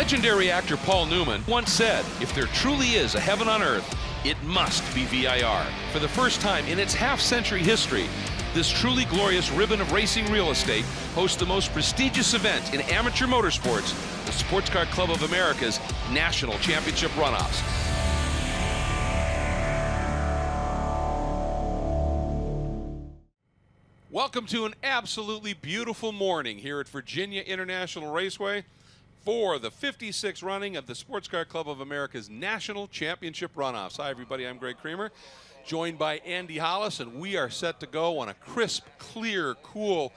Legendary actor Paul Newman once said, "If there truly is a heaven on earth, it must be VIR." For the first time in its half-century history, this truly glorious ribbon of racing real estate hosts the most prestigious event in amateur motorsports, the Sports Car Club of America's National Championship Runoffs. Welcome to an absolutely beautiful morning here at Virginia International Raceway for the 56th running of the Sports Car Club of America's National Championship Runoffs. Hi, everybody. I'm Greg Creamer, joined by Andy Hollis, and we are set to go on a crisp, clear, cool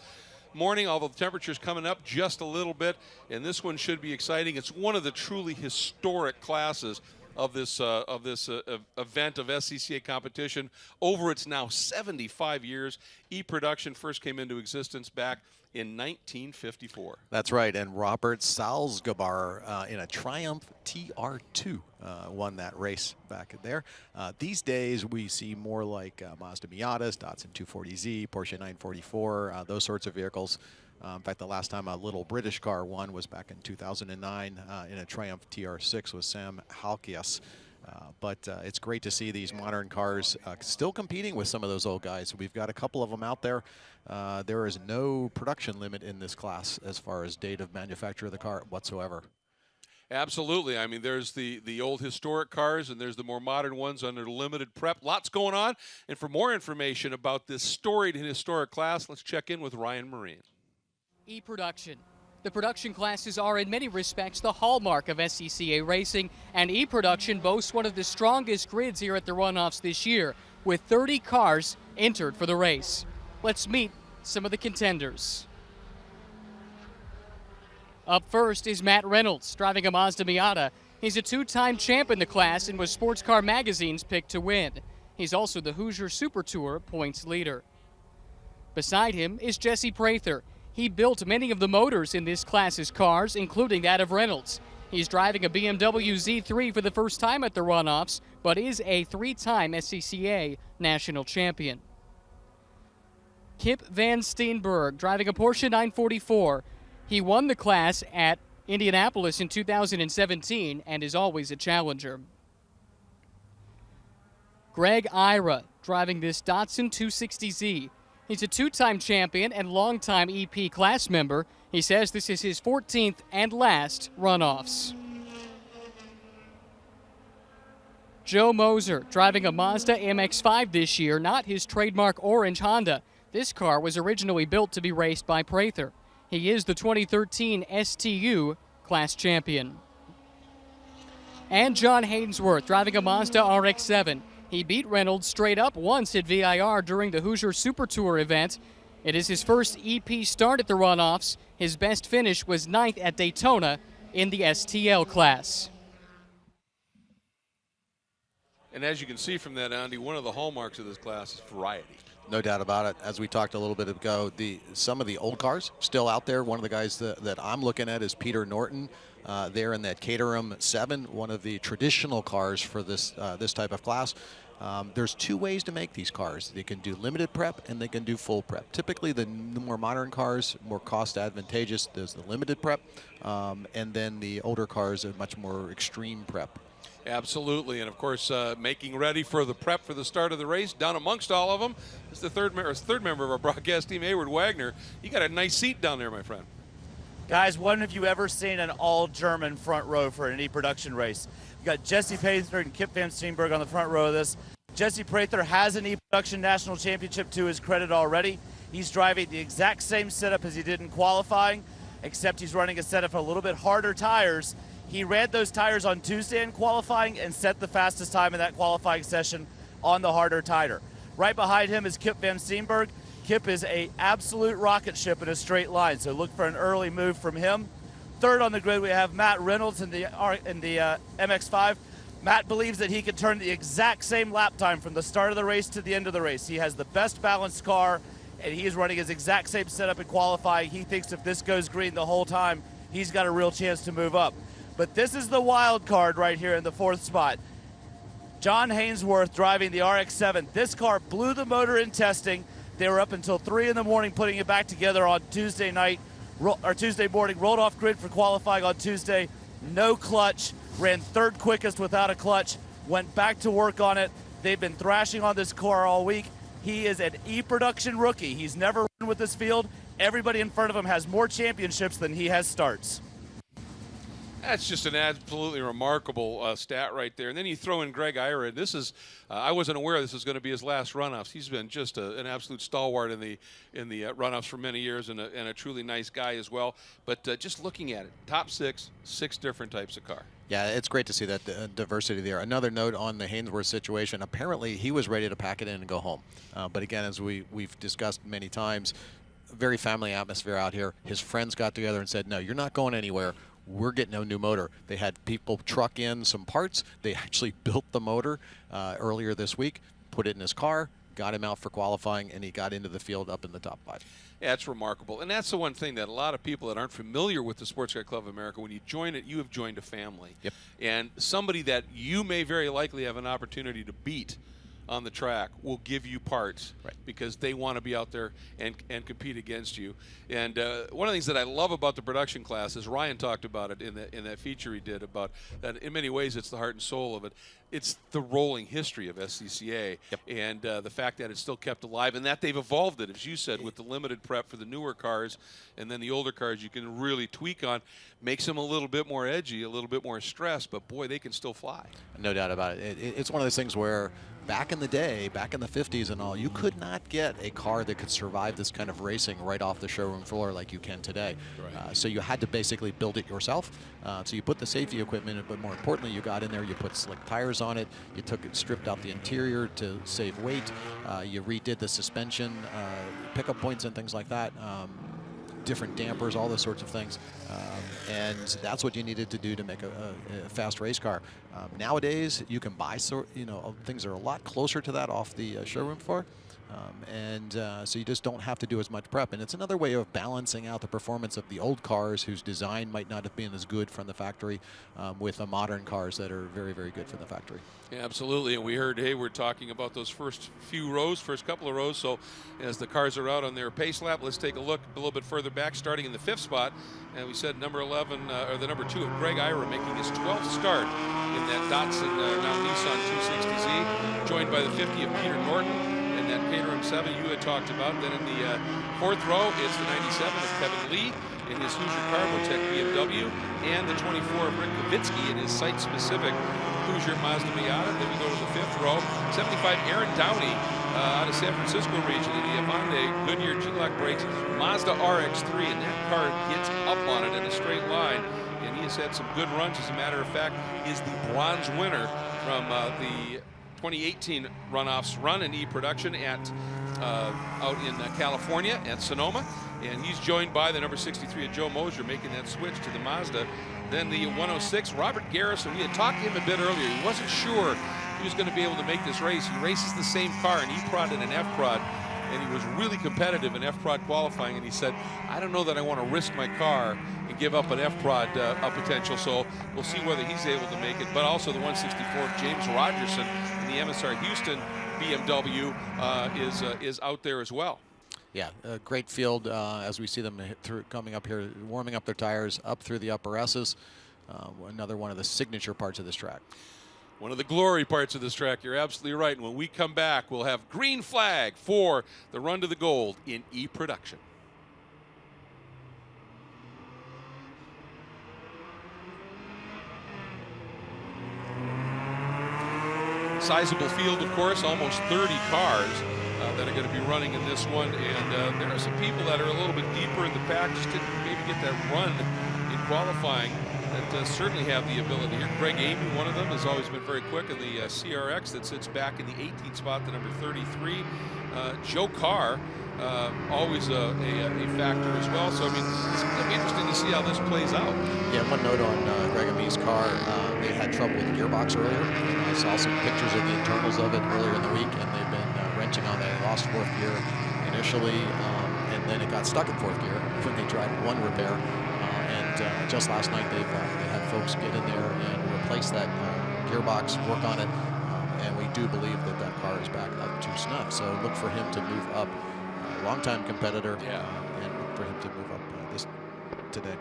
morning, although the temperature's coming up just a little bit, and this one should be exciting. It's one of the truly historic classes of this event of SCCA competition over its now 75 years. E-Production first came into existence back in 1954. That's right, and Robert Salzgeber in a Triumph TR2 won that race back there. These days we see more like Mazda Miatas, Datsun 240Z, Porsche 944, those sorts of vehicles. In fact, the last time a little British car won was back in 2009 in a Triumph TR6 with Sam Halkias. But it's great to see these modern cars still competing with some of those old guys. We've got a couple of them out there. There is no production limit in this class as far as date of manufacture of the car whatsoever. Absolutely. I mean, there's the old historic cars, and there's the more modern ones under limited prep. Lots going on. And for more information about this storied and historic class, let's check in with Ryan Marine. E-Production. The production classes are in many respects the hallmark of SCCA racing, and E-Production boasts one of the strongest grids here at the Runoffs this year, with 30 cars entered for the race. Let's meet some of the contenders. Up first is Matt Reynolds, driving a Mazda Miata. He's a two-time champ in the class and was Sports Car Magazine's pick to win. He's also the Hoosier Super Tour points leader. Beside him is Jesse Prather. He built many of the motors in this class's cars, including that of Reynolds. He's driving a BMW Z3 for the first time at the Runoffs, but is a three-time SCCA national champion. Kip Van Steenberg, driving a Porsche 944. He won the class at Indianapolis in 2017 and is always a challenger. Greg Ira, driving this Datsun 260Z. He's a two-time champion and longtime EP class member. He says this is his 14th and last Runoffs. Joe Moser, driving a Mazda MX-5 this year, not his trademark orange Honda. This car was originally built to be raced by Prather. He is the 2013 STU class champion. And John Haynesworth, driving a Mazda RX-7. He beat Reynolds straight up once at VIR during the Hoosier Super Tour event. It is his first EP start at the Runoffs. His best finish was 9th at Daytona in the STL class. And as you can see from that, Andy, one of the hallmarks of this class is variety. No doubt about it. As we talked a little bit ago, some of the old cars still out there. One of the guys that I'm looking at is Peter Norton. There in that Caterham 7, one of the traditional cars for this type of class. There's two ways to make these cars. They can do limited prep and they can do full prep. Typically, the more modern cars, more cost advantageous, there's the limited prep, and then the older cars are much more extreme prep. Absolutely, and of course, making ready for the prep for the start of the race. Down amongst all of them is the third member of our broadcast team, Hayward Wagner. You got a nice seat down there, my friend. Guys, when have you ever seen an all-German front row for an E-Production race? You got Jesse Prather and Kip Van Steenberg on the front row of this. Jesse Prather has an E-Production National Championship to his credit already. He's driving the exact same setup as he did in qualifying, except he's running a setup of a little bit harder tires. He ran those tires on Tuesday in qualifying and set the fastest time in that qualifying session on the harder tire. Right behind him is Kip Van Steenberg. Kip is an absolute rocket ship in a straight line, so look for an early move from him. Third on the grid, we have Matt Reynolds in the MX-5. Matt believes that he can turn the exact same lap time from the start of the race to the end of the race. He has the best balanced car, and he is running his exact same setup in qualifying. He thinks if this goes green the whole time, he's got a real chance to move up. But this is the wild card right here in the fourth spot. John Haynesworth driving the RX-7. This car blew the motor in testing. They were up until 3 in the morning putting it back together on Tuesday night, or Tuesday morning, rolled off grid for qualifying on Tuesday, no clutch, ran third quickest without a clutch, went back to work on it. They've been thrashing on this car all week. He is an E-production rookie. He's never run with this field. Everybody in front of him has more championships than he has starts. That's just an absolutely remarkable stat right there. And then you throw in Greg Ira. This is, I wasn't aware this was going to be his last runoffs. He's been just an absolute stalwart in the runoffs for many years, and a truly nice guy as well. But just looking at it, top six different types of car. Yeah, it's great to see that diversity there. Another note on the Hainsworth situation, apparently he was ready to pack it in and go home. But again, as we've discussed many times, very family atmosphere out here. His friends got together and said, no, you're not going anywhere. We're getting a new motor. They had people truck in some parts. They actually built the motor earlier this week, put it in his car, got him out for qualifying, and he got into the field up in the top 5. Yeah, it's remarkable. And that's the one thing that a lot of people that aren't familiar with the Sports Car Club of America, when you join it, you have joined a family. Yep. And somebody that you may very likely have an opportunity to beat on the track will give you parts, right, because they want to be out there and compete against you. And one of the things that I love about the production class is Ryan talked about it in that feature he did about that. In many ways, it's the heart and soul of it. It's the rolling history of SCCA, yep, and the fact that it's still kept alive, and that they've evolved it, as you said, with the limited prep for the newer cars, and then the older cars you can really tweak on, makes them a little bit more edgy, a little bit more stressed, but boy, they can still fly. No doubt about it. It's one of those things where back in the day, back in the 50s and all, you could not get a car that could survive this kind of racing right off the showroom floor like you can today. Right. So you had to basically build it yourself. So you put the safety equipment in, but more importantly, you got in there, you put slick tires on it, you stripped out the interior to save weight, you redid the suspension, pickup points and things like that. Different dampers, all those sorts of things, and that's what you needed to do to make a fast race car. Nowadays, you can buy things that are a lot closer to that off the showroom floor, so you just don't have to do as much prep. And it's another way of balancing out the performance of the old cars whose design might not have been as good from the factory, with the modern cars that are very, very good from the factory. Yeah, absolutely. And we heard Hayward talking about those first couple of rows. So as the cars are out on their pace lap, let's take a look a little bit further back, starting in the 5th spot. And we said number 11, or the number 2 of Greg Ira, making his 12th start in that Datsun, now Nissan 260Z, joined by the 50 of Peter Norton, and that Caterham 7 you had talked about. Then in the 4th row, it's the 97 of Kevin Lee in his Hoosier Carbotech BMW, and the 24 of Rick Kavitsky in his site-specific Hoosier Mazda Miata. Then we go to the 5th row, 75 Aaron Downey out of San Francisco region in the Avante Goodyear G-Lock brakes Mazda RX-3, and that car gets up on it in a straight line, and he has had some good runs. As a matter of fact, is the bronze winner from the 2018 Runoffs run in E-production at out in California at Sonoma, and he's joined by the number 63 of Joe Mosier, making that switch to the Mazda. Then the 106, Robert Garrison. We had talked to him a bit earlier. He wasn't sure he was going to be able to make this race. He races the same car, and E-Prod and an F-Prod, and he was really competitive in F-Prod qualifying, and he said, I don't know that I want to risk my car and give up an F-Prod potential, so we'll see whether he's able to make it. But also the 164 of James Rogerson in the MSR Houston BMW is out there as well. Yeah, a great field as we see them coming up here, warming up their tires up through the upper S's. Another one of the signature parts of this track. One of the glory parts of this track. You're absolutely right. And when we come back, we'll have green flag for the run to the gold in E-production. Sizable field, of course, almost 30 cars that are going to be running in this one, and there are some people that are a little bit deeper in the pack, just didn't maybe get that run in qualifying, that certainly have the ability here. Greg Amy, one of them, has always been very quick in the CRX that sits back in the 18th spot, the number 33. Joe Carr, always a factor as well. So, I mean, it's going to be interesting to see how this plays out. Yeah, one note on Greg Amy's car. They had trouble with the gearbox earlier. I saw some pictures of the internals of it earlier in the week, and they've been wrenching on that. Lost 4th gear initially, and then it got stuck in 4th gear when they tried one repair. And just last night, they had folks get in there and replace that gearbox, work on it, and we do believe that that car is back up to snuff. So look for him to move up. Longtime competitor, and look for him to move up today.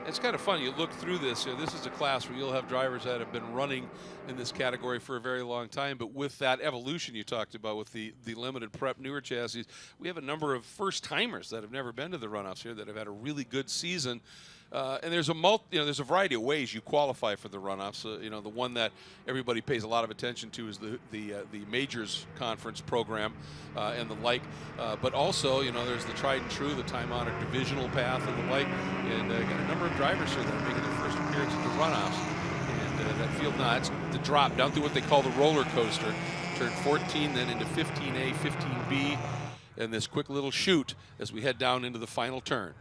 It's kind of fun. You look through this. This is a class where you'll have drivers that have been running in this category for a very long time. But with that evolution you talked about with the limited prep newer chassis, we have a number of first-timers that have never been to the Runoffs here that have had a really good season. And there's a variety of ways you qualify for the Runoffs. The one that everybody pays a lot of attention to is the Majors Conference program and the like. But also, there's the tried and true, the time-honored divisional path and the like. And got a number of drivers here that are making their first appearance at the Runoffs. And that field now, it's the drop down through what they call the roller coaster. Turn 14, then into 15A, 15B, and this quick little chute as we head down into the final turn.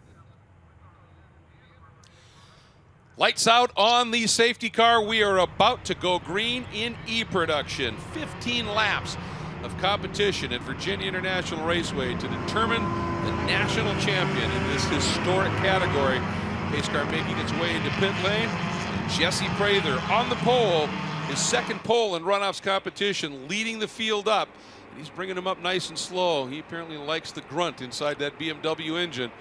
Lights out on the safety car. We are about to go green in E-production. 15 laps of competition at Virginia International Raceway to determine the national champion in this historic category. Pace car making its way into pit lane. And Jesse Prather on the pole, his second pole in Runoffs competition, leading the field up. And he's bringing him up nice and slow. He apparently likes the grunt inside that BMW engine.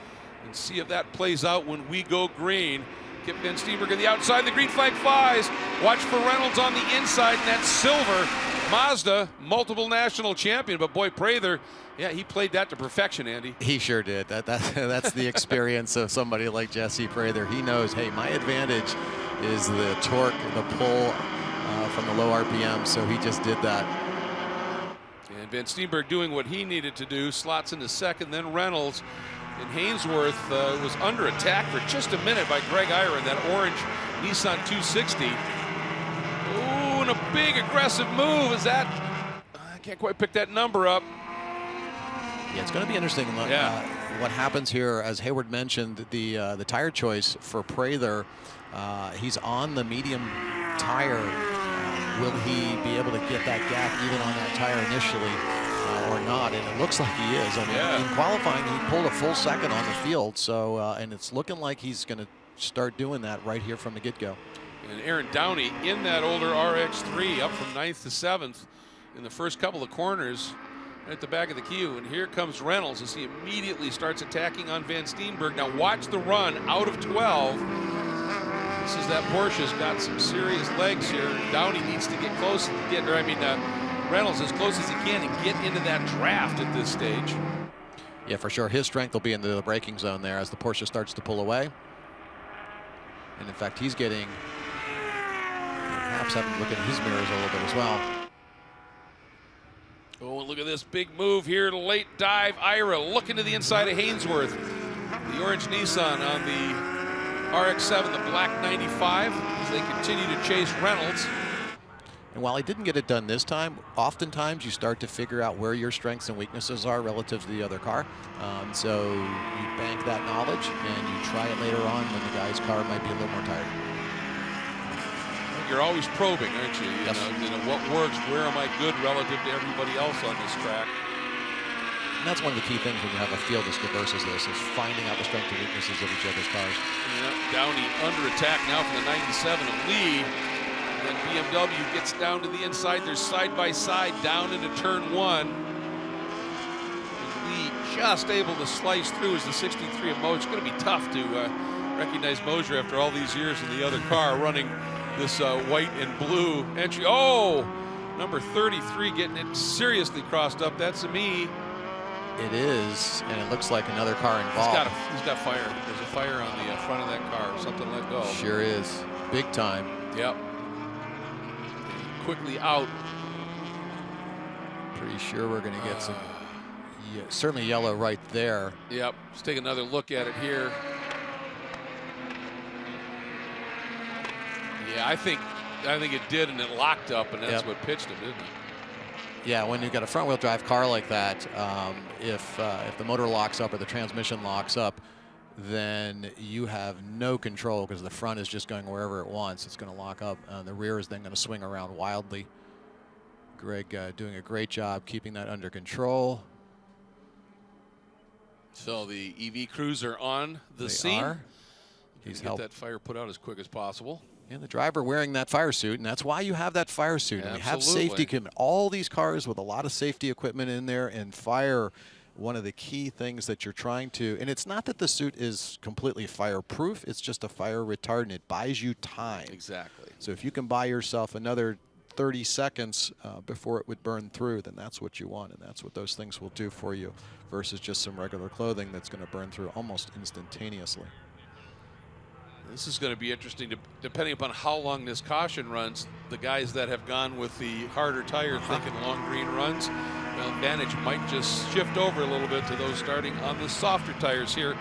And see if that plays out when we go green. Kip Van Steenberg on the outside, the green flag flies. Watch for Reynolds on the inside, and that silver Mazda, multiple national champion. But boy, Prather, yeah, he played that to perfection, Andy. He sure did. That's the experience of somebody like Jesse Prather. He knows, hey, my advantage is the torque, the pull from the low RPM, so he just did that. And Van Steenberg doing what he needed to do, slots into second, then Reynolds. And Hainsworth was under attack for just a minute by Greg Ira in that orange Nissan 260. Ooh, and a big aggressive move. Is that? I can't quite pick that number up. Yeah, it's going to be interesting what happens here. As Hayward mentioned, the tire choice for Prather, he's on the medium tire. Will he be able to get that gap even on that tire initially? Or not, and it looks like he is. I mean, in qualifying, he pulled a full second on the field, so and it's looking like he's going to start doing that right here from the get-go. And Aaron Downey in that older RX-3 up from 9th to 7th in the first couple of corners at the back of the queue. And here comes Reynolds as he immediately starts attacking on Van Steenberg. Now watch the run out of 12. This is that Porsche's got some serious legs here. Downey needs to get close and get, Reynolds as close as he can and get into that draft at this stage. Yeah, for sure. His strength will be into the braking zone there as the Porsche starts to pull away. And in fact, he's getting, perhaps having to look at his mirrors a little bit as well. Oh, and look at this big move here, late dive. Ira looking to the inside of Hainsworth. The orange Nissan on the RX-7, the black 95, as they continue to chase Reynolds. And while he didn't get it done this time, oftentimes you start to figure out where your strengths and weaknesses are relative to the other car. So you bank that knowledge and you try it later on when the guy's car might be a little more tired. You're always probing, aren't you? Yes. You know what works, where am I good relative to everybody else on this track? And that's one of the key things when you have a field as diverse as this, is finding out the strengths and weaknesses of each other's cars. Yeah, Downey under attack now from the 97 of Lee. Then BMW gets down to the inside. They're side by side down into turn one. And Lee just able to slice through as the 63 of Mo. It's going to be tough to recognize Mosier after all these years in the other car running this white and blue entry. Oh, number 33 getting it seriously crossed up. That's me. It is, and it looks like another car involved. He's got fire. There's a fire on the front of that car. Something let go. Sure is. Big time. Yep. Quickly out. Pretty sure we're going to get some, certainly yellow right there. Yep. Let's take another look at it here. Yeah, I think it did, and it locked up, and that's what pitched him, didn't it? Yeah, when you've got a front-wheel drive car like that, if the motor locks up or the transmission locks up, then you have no control because the front is just going wherever it wants. It's going to lock up. The rear is then going to swing around wildly. Greg doing a great job keeping that under control. So the EV crews are on the scene. He's get that fire put out as quick as possible. And the driver wearing that fire suit, and that's why you have that fire suit. And you have safety equipment. All these cars with a lot of safety equipment in there, and fire one of the key things that you're trying to, and it's not that the suit is completely fireproof, it's just a fire retardant. It buys you time. Exactly. So if you can buy yourself another 30 seconds before it would burn through, then that's what you want, and that's what those things will do for you versus just some regular clothing that's going to burn through almost instantaneously. This is going to be interesting, depending upon how long this caution runs. The guys that have gone with the harder tire thinking long green runs, well, advantage might just shift over a little bit to those starting on the softer tires here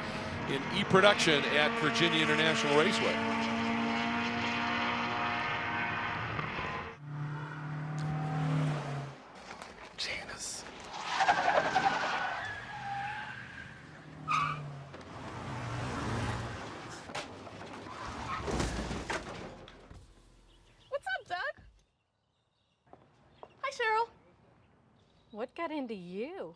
in E-Production at Virginia International Raceway. Janice. What's up, Doug? Hi, Cheryl. What got into you?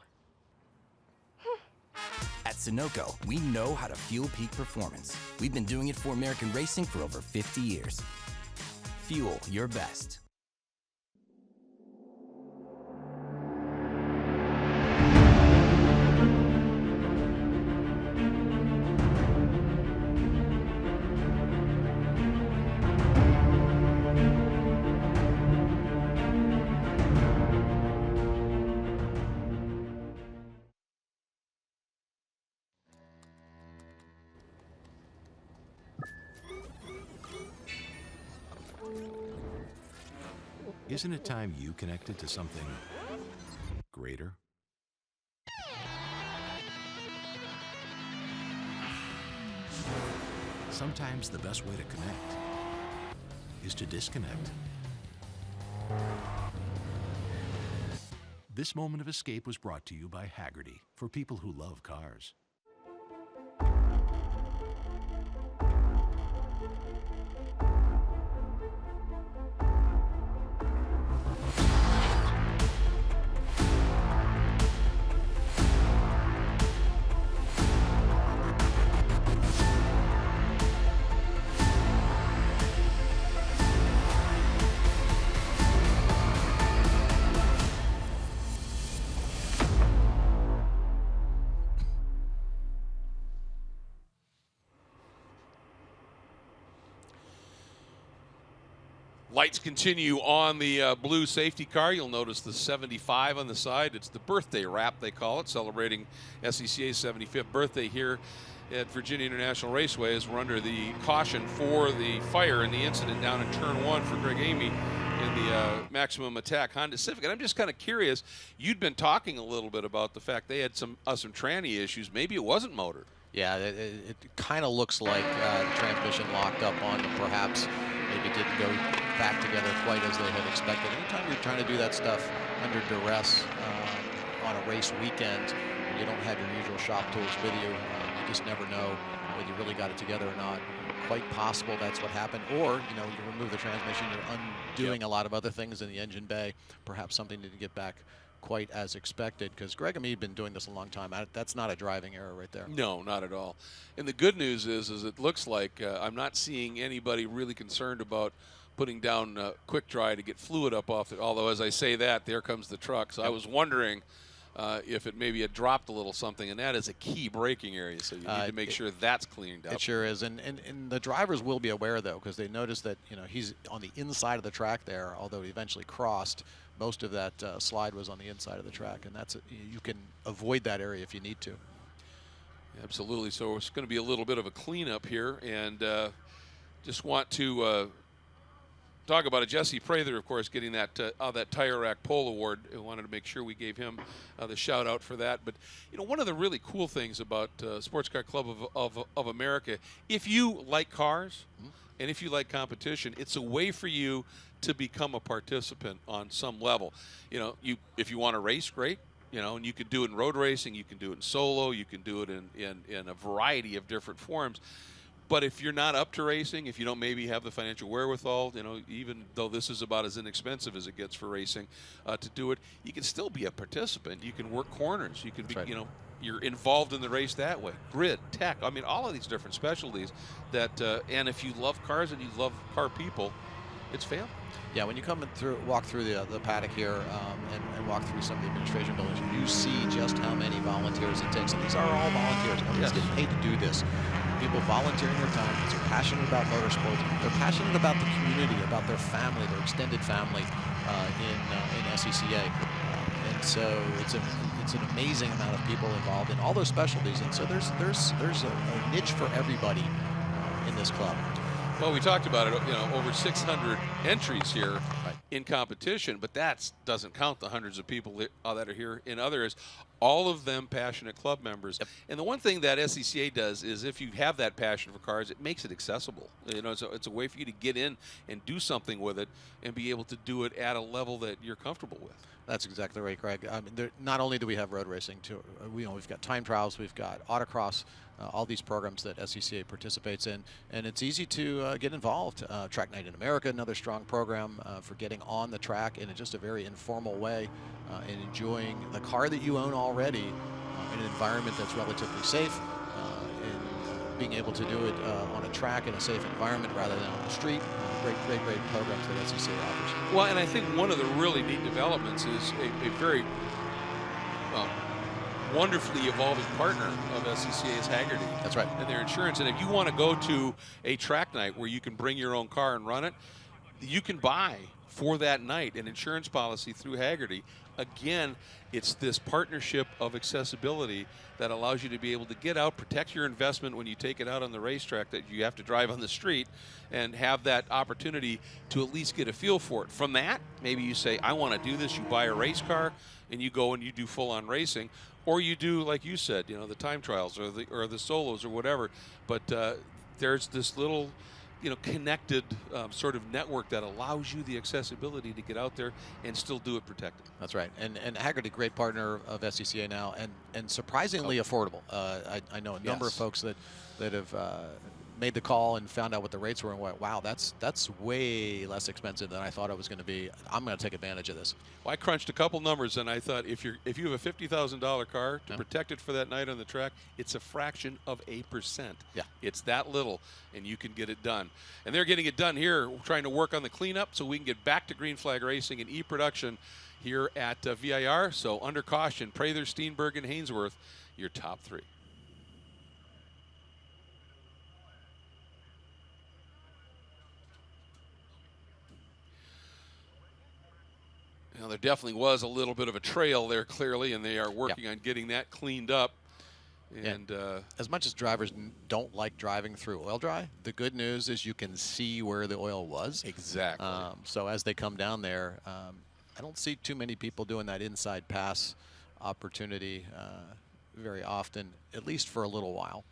At Sunoco, we know how to fuel peak performance. We've been doing it for American racing for over 50 years. Fuel your best. Isn't it time you connected to something greater? Sometimes the best way to connect is to disconnect. This moment of escape was brought to you by Haggerty, for people who love cars. Lights continue on the blue safety car. You'll notice the 75 on the side. It's the birthday wrap, they call it, celebrating SCCA's 75th birthday here at Virginia International Raceway as we're under the caution for the fire and the incident down in Turn 1 for Greg Amy in the Maximum Attack Honda Civic. And I'm just kind of curious, you'd been talking a little bit about the fact they had some tranny issues. Maybe it wasn't motored. Yeah, it kind of looks like the transmission locked up on them, perhaps. Maybe didn't go back together quite as they had expected. Anytime you're trying to do that stuff under duress on a race weekend, and you don't have your usual shop tools with you, you just never know whether you really got it together or not. Quite possible that's what happened. Or, you know, you remove the transmission, you're undoing a lot of other things in the engine bay. Perhaps something didn't get back quite as expected, because Greg and me have been doing this a long time. That's not a driving error right there. No, not at all. And the good news is it looks like I'm not seeing anybody really concerned about putting down quick dry to get fluid up off it. Although, as I say that, there comes the truck. So I was wondering if it maybe had dropped a little something, and that is a key braking area. So you need to make sure that's cleaned up. It sure is. And the drivers will be aware, though, because they notice that, you know, he's on the inside of the track there, although he eventually crossed. Most of that slide was on the inside of the track, and you can avoid that area if you need to. Absolutely. So it's going to be a little bit of a cleanup here, and just want to talk about it. Jesse Prather, of course, getting that Tire Rack Pole Award. I wanted to make sure we gave him the shout out for that. But you know, one of the really cool things about Sports Car Club of America, if you like cars and if you like competition, it's a way for you to become a participant on some level. You know, if you want to race, great. You know, and you can do it in road racing, you can do it in solo, you can do it in a variety of different forms. But if you're not up to racing, if you don't maybe have the financial wherewithal, you know, even though this is about as inexpensive as it gets for racing, to do it, you can still be a participant. You can work corners. You can be, you know, you're involved in the race that way. Grid, tech, I mean, all of these different specialties that, and if you love cars and you love car people, it's family. Yeah, when you walk through the paddock here and walk through some of the administration buildings, you see just how many volunteers it takes. And these are all volunteers. Nobody's getting paid to do this. People volunteering their time because they're passionate about motorsports. They're passionate about the community, about their family, their extended family in SCCA. And so it's an amazing amount of people involved in all those specialties. And so there's a niche for everybody in this club. Well, we talked about it, over 600 entries here in competition, but that doesn't count the hundreds of people that are here in other areas, all of them passionate club members. Yep. And the one thing that SCCA does is if you have that passion for cars, it makes it accessible. It's a way for you to get in and do something with it and be able to do it at a level that you're comfortable with. That's exactly right, Greg. I mean, not only do we have road racing, we've got time trials, we've got autocross, all these programs that SCCA participates in, and it's easy to get involved. Track Night in America, another strong program for getting on the track in just a very informal way and enjoying the car that you own already in an environment that's relatively safe, and being able to do it on a track in a safe environment rather than on the street. Great programs that SCCA offers. Well, and I think one of the really neat developments is a very wonderfully evolving partner of SCCA is Haggerty. That's right. And their insurance. And if you want to go to a track night where you can bring your own car and run it, you can buy for that night an insurance policy through Haggerty. Again, it's this partnership of accessibility that allows you to be able to get out, protect your investment when you take it out on the racetrack that you have to drive on the street, and have that opportunity to at least get a feel for it. From that, maybe you say, I want to do this. You buy a race car and you go and you do full-on racing, or you do, like you said, the time trials or the solos or whatever. But there's this little connected sort of network that allows you the accessibility to get out there and still do it protected. That's right. And Haggerty, great partner of SCCA now, and surprisingly affordable. I know a number of folks that have made the call and found out what the rates were and went, wow, that's way less expensive than I thought it was going to be. I'm going to take advantage of this. Well, I crunched a couple numbers, and I thought if you have a $50,000 car to protect it for that night on the track, it's a fraction of 8%. Yeah, it's that little, and you can get it done. And they're getting it done here, trying to work on the cleanup so we can get back to green flag racing and e-production here at VIR. So under caution, Prather, Steenberg, and Hainsworth, your top three. Now, there definitely was a little bit of a trail there, clearly, and they are working on getting that cleaned up. And as much as drivers don't like driving through oil dry, the good news is you can see where the oil was. Exactly. So as they come down there, I don't see too many people doing that inside pass opportunity very often, at least for a little while.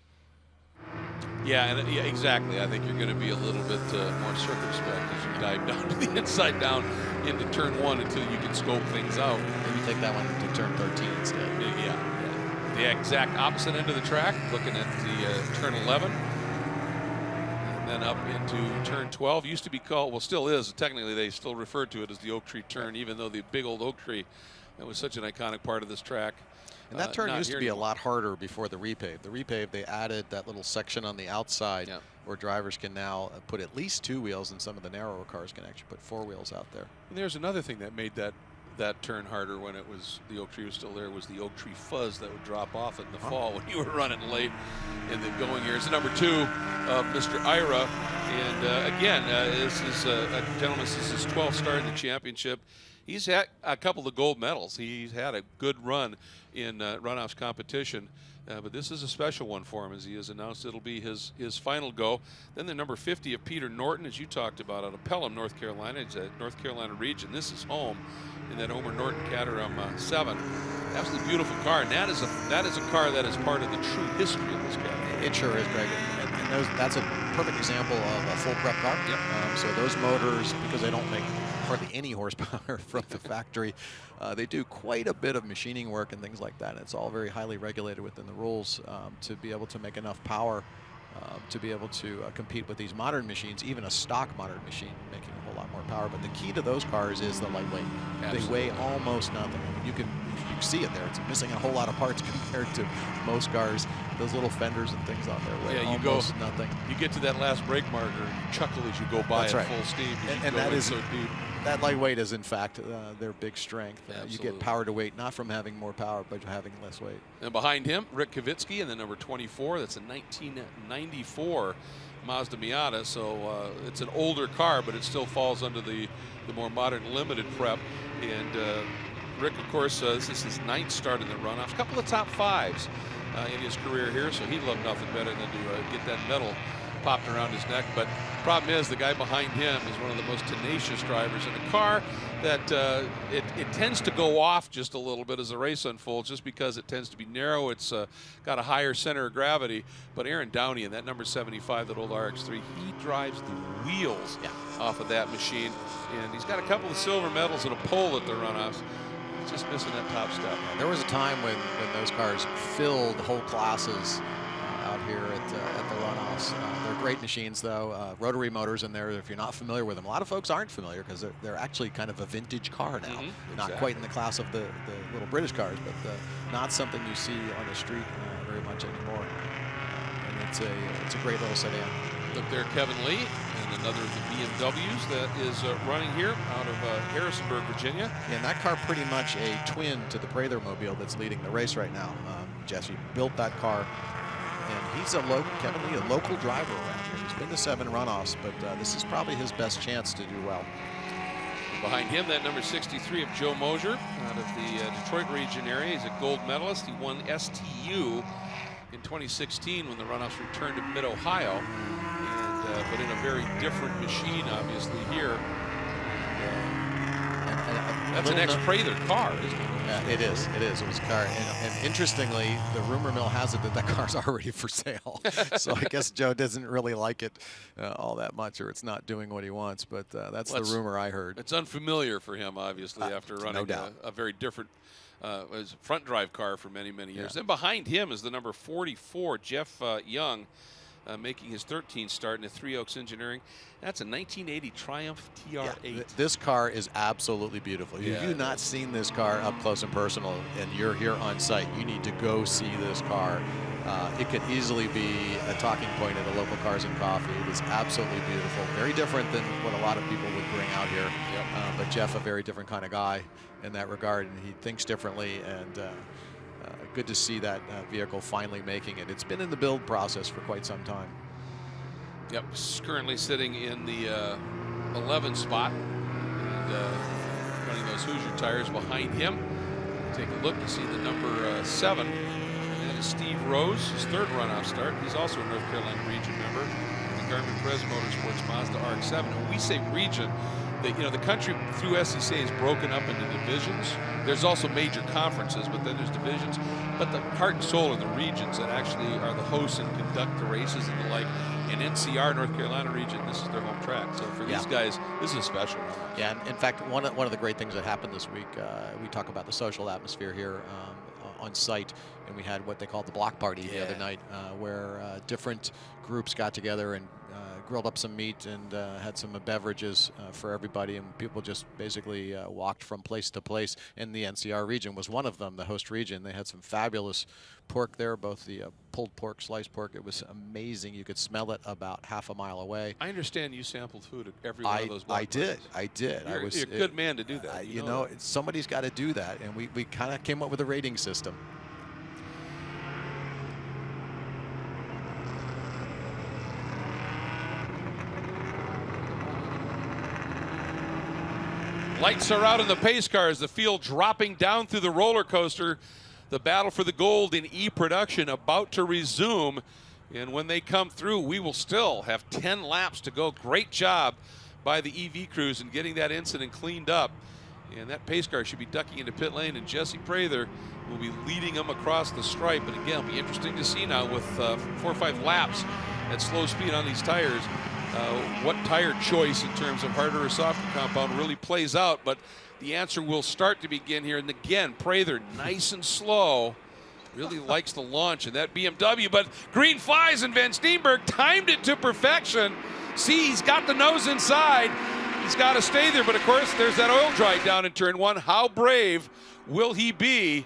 Yeah, exactly. I think you're going to be a little bit more circumspect as you dive down to the inside down into turn 1 until you can scope things out. Maybe take that one to turn 13 instead. Yeah. The exact opposite end of the track, looking at the turn 11. And then up into turn 12. Used to be called, well, still is. Technically, they still refer to it as the Oak Tree turn, even though the big old oak tree, that was such an iconic part of this track. And that turn used to be a lot harder before the repave. The repave, they added that little section on the outside where drivers can now put at least 2 wheels, and some of the narrower cars can actually put 4 wheels out there. And there's another thing that made that turn harder when it was the oak tree was still there, was the oak tree fuzz that would drop off in the fall when you were running late in the going here. It's number 2 of Mr. Ira. And again, this is a gentleman, this is his 12th start in the championship. He's had a couple of gold medals. He's had a good run in Runoffs competition, but this is a special one for him, as he has announced it'll be his final go. Then the number 50 of Peter Norton, as you talked about, out of Pelham, North Carolina. It's a North Carolina region. This is home in that Omer Norton Caterham 7. Absolutely beautiful car, and that is a car that is part of the true history of this car. It sure is, Greg. And that's a perfect example of a full prep car. Yep. So those motors, because they don't make hardly any horsepower from the factory, they do quite a bit of machining work and things like that. And it's all very highly regulated within the rules to be able to make enough power to be able to compete with these modern machines, even a stock modern machine making a whole lot more power. But the key to those cars is the lightweight. Absolutely. They weigh almost nothing. I mean, you can see it there. It's missing a whole lot of parts compared to most cars. Those little fenders and things on there weigh almost nothing. You get to that last brake marker, you chuckle as you go by at full steam. And that is so deep. That lightweight is, in fact, their big strength. You get Absolutely. power to weight, not from having more power, but having less weight. And behind him, Rick Kavitsky in the number 24. That's a 1994 Mazda Miata. So it's an older car, but it still falls under the more modern limited prep. And Rick, of course, this is his 9th start in the runoffs. A couple of top 5s in his career here, so he'd love nothing better than to get that medal popped around his neck. But problem is, the guy behind him is one of the most tenacious drivers in a car that it tends to go off just a little bit as the race unfolds, just because it tends to be narrow. It's got a higher center of gravity. But Aaron Downey in that number 75, that old RX-3, he drives the wheels off of that machine. And he's got a couple of silver medals and a pole at the runoffs. He's just missing that top step. There was a time when those cars filled whole classes out here at the runoffs. They're great machines, though. Rotary motors in there, if you're not familiar with them. A lot of folks aren't familiar because they're actually kind of a vintage car now. Not quite in the class of the little British cars, but not something you see on the street very much anymore. And it's a great little sedan. Look there, Kevin Lee, and another of the BMWs that is running here out of Harrisonburg, Virginia. And that car pretty much a twin to the Prather Mobile that's leading the race right now. Jesse built that car. And he's Kevin Lee, a local driver around here. He's been to 7 runoffs, but this is probably his best chance to do well. Behind him, that number 63 of Joe Mosier out of the Detroit region area. He's a gold medalist. He won STU in 2016 when the runoffs returned to Mid-Ohio. And but in a very different machine, obviously, here. That's an ex-Prather car, isn't it? It is. It was a car. And interestingly, the rumor mill has it that car's already for sale. So I guess Joe doesn't really like it all that much, or it's not doing what he wants. But that's the rumor I heard. It's unfamiliar for him, obviously, after running a very different front drive car for many, many years. Then behind him is the number 44, Jeff Young, making his 13th start in a Three Oaks Engineering. That's a 1980 Triumph TR8. This car is absolutely beautiful. If you've not seen this car up close and personal and you're here on site, you need to go see this car. It could easily be a talking point at a local Cars and Coffee. It is absolutely beautiful. Very different than what a lot of people would bring out here. But Jeff, a very different kind of guy in that regard, and he thinks differently. And good to see that vehicle finally making it. It's been in the build process for quite some time. Yep, currently sitting in the 11 spot and running those Hoosier tires behind him. Take a look to see the number 7. And that is Steve Rose, his 3rd runoff start. He's also a North Carolina region member. The Garmin Perez Motorsports Mazda RX-7. And when we say region, the country through SCCA is broken up into divisions. There's also major conferences, but then there's divisions. But the heart and soul are the regions that actually are the hosts and conduct the races and the like. In NCR, North Carolina region, this is their home track. So for these guys, this is special. Yeah, and in fact, one of the great things that happened this week, we talk about the social atmosphere here on site, and we had what they called the block party the other night, where different groups got together and grilled up some meat and had some beverages for everybody, and people just basically walked from place to place. And the NCR region was one of them, the host region. They had some fabulous pork there, both the pulled pork, sliced pork. It was amazing. You could smell it about half a mile away. I understand you sampled food at every one of those block I did. You're a good man to do that. You know somebody's got to do that, and we kind of came up with a rating system. Lights are out in the pace cars. The field dropping down through the roller coaster. The battle for the gold in E-production about to resume. And when they come through, we will still have 10 laps to go. Great job by the EV crews in getting that incident cleaned up. And that pace car should be ducking into pit lane, and Jesse Prather will be leading them across the stripe. But again, it'll be interesting to see now with 4 or 5 laps at slow speed on these tires. What tire choice in terms of harder or softer compound really plays out, but the answer will start to begin here. And again, Prather, nice and slow, really likes the launch in that BMW, but green flies, and Van Steenberg timed it to perfection. See, he's got the nose inside. He's got to stay there, but of course, there's that oil dry down in turn 1. How brave will he be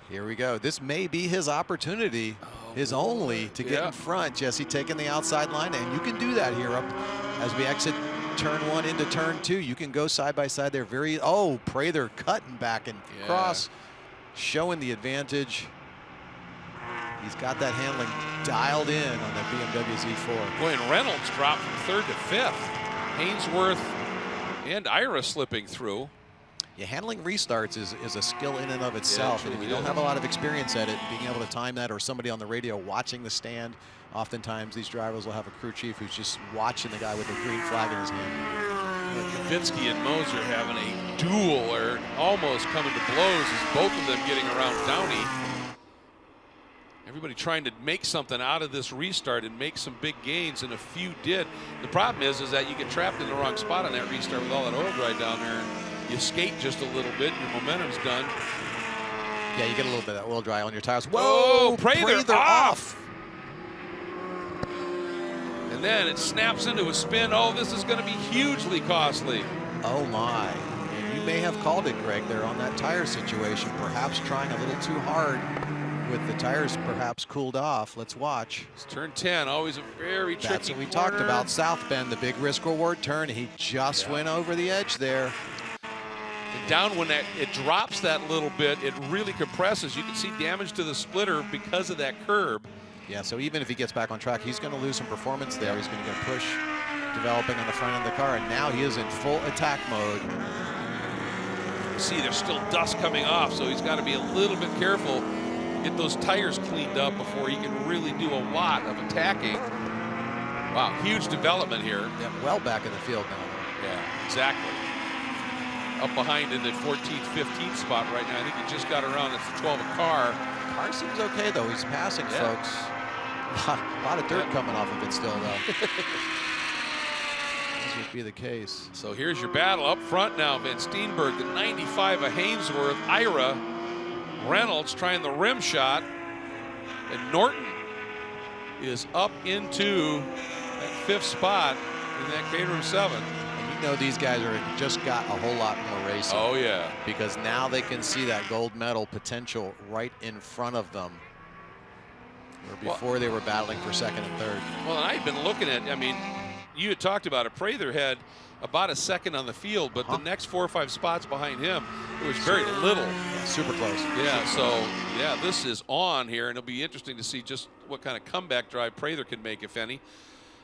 Here we go. This may be his opportunity, his only, to get in front. Jesse taking the outside line, and you can do that here up as we exit turn 1 into turn 2. You can go side by side there. Prather cutting back and cross, showing the advantage. He's got that handling dialed in on that BMW Z4. Boy, and Reynolds dropped from 3rd to 5th. Hainsworth and Ira slipping through. Yeah, handling restarts is a skill in and of itself, and if you don't have a lot of experience at it, being able to time that, or somebody on the radio watching the stand, oftentimes these drivers will have a crew chief who's just watching the guy with the green flag in his hand. Kavitsky and Moser having a duel, or almost coming to blows, as both of them getting around Downey. Everybody trying to make something out of this restart and make some big gains, and a few did. The problem is that you get trapped in the wrong spot on that restart with all that oil dry down there. You skate just a little bit, your momentum's done. Yeah, you get a little bit of that oil dry on your tires. Whoa, Prather off! And then it snaps into a spin. Oh, this is going to be hugely costly. Oh my. And you may have called it, Greg, there on that tire situation. Perhaps trying a little too hard with the tires perhaps cooled off. Let's watch. It's turn 10, always a very tricky That's what we corner. talked about, South Bend, the big risk-reward turn. He just went over the edge there. And down when it drops that little bit, it really compresses. You can see damage to the splitter because of that curb. Yeah, so even if he gets back on track, he's going to lose some performance there. He's going to get a push developing on the front end of the car, and now he is in full attack mode. See, there's still dust coming off, so he's got to be a little bit careful. Get those tires cleaned up before he can really do a lot of attacking. Wow, huge development here. Yeah, well back in the field now. Yeah, exactly. Up behind in the 14th, 15th spot right now. I think he just got around. It's the 12 car. Car seems okay, though. He's passing, folks. A lot of dirt coming off of it still, though. This would be the case. So here's your battle up front now. Van Steenberg, the 95 of Hainsworth. Ira, Reynolds trying the rim shot. And Norton is up into that 5th spot in that Caterham 7. And you know these guys are just got a whole lot more racing. Oh, yeah. Because now they can see that gold medal potential right in front of them. Where before they were battling for 2nd and 3rd. Well, and I've been looking at, I mean, you had talked about it. Prather had about a 2nd on the field, but the next 4 or 5 spots behind him, it was very little. Yeah, super close. Yeah, so, yeah, this is on here, and it'll be interesting to see just what kind of comeback drive Prather can make, if any,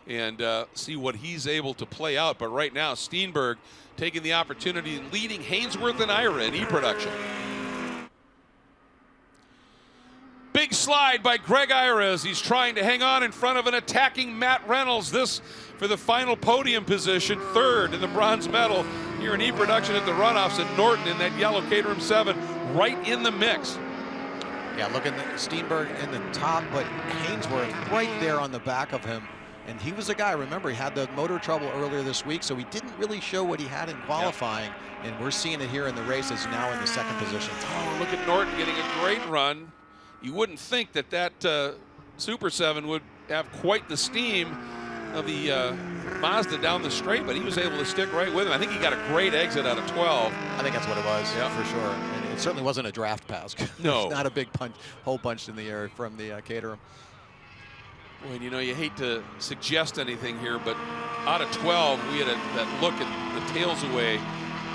and see what he's able to play out. But right now, Steenberg taking the opportunity and leading Hainsworth and Ira in E-production. Big slide by Greg Ira as he's trying to hang on in front of an attacking Matt Reynolds. This for the final podium position, 3rd in the bronze medal here in E-production at the Runoffs at Norton in that yellow Caterham 7, right in the mix. Yeah, look at Steenberg in the top, but Hainsworth right there on the back of him. And he was a guy, remember, he had the motor trouble earlier this week, so he didn't really show what he had in qualifying. And we're seeing it here in the race as now in the 2nd position. Oh, look at Norton getting a great run. You wouldn't think that Super 7 would have quite the steam of the Mazda down the straight, but he was able to stick right with him. I think he got a great exit out of 12. I think that's what it was, for sure. And it certainly wasn't a draft pass. No. Not a big punch, hole punched in the air from the Caterham. Well, you know, you hate to suggest anything here, but out of 12, we had that look at the tails away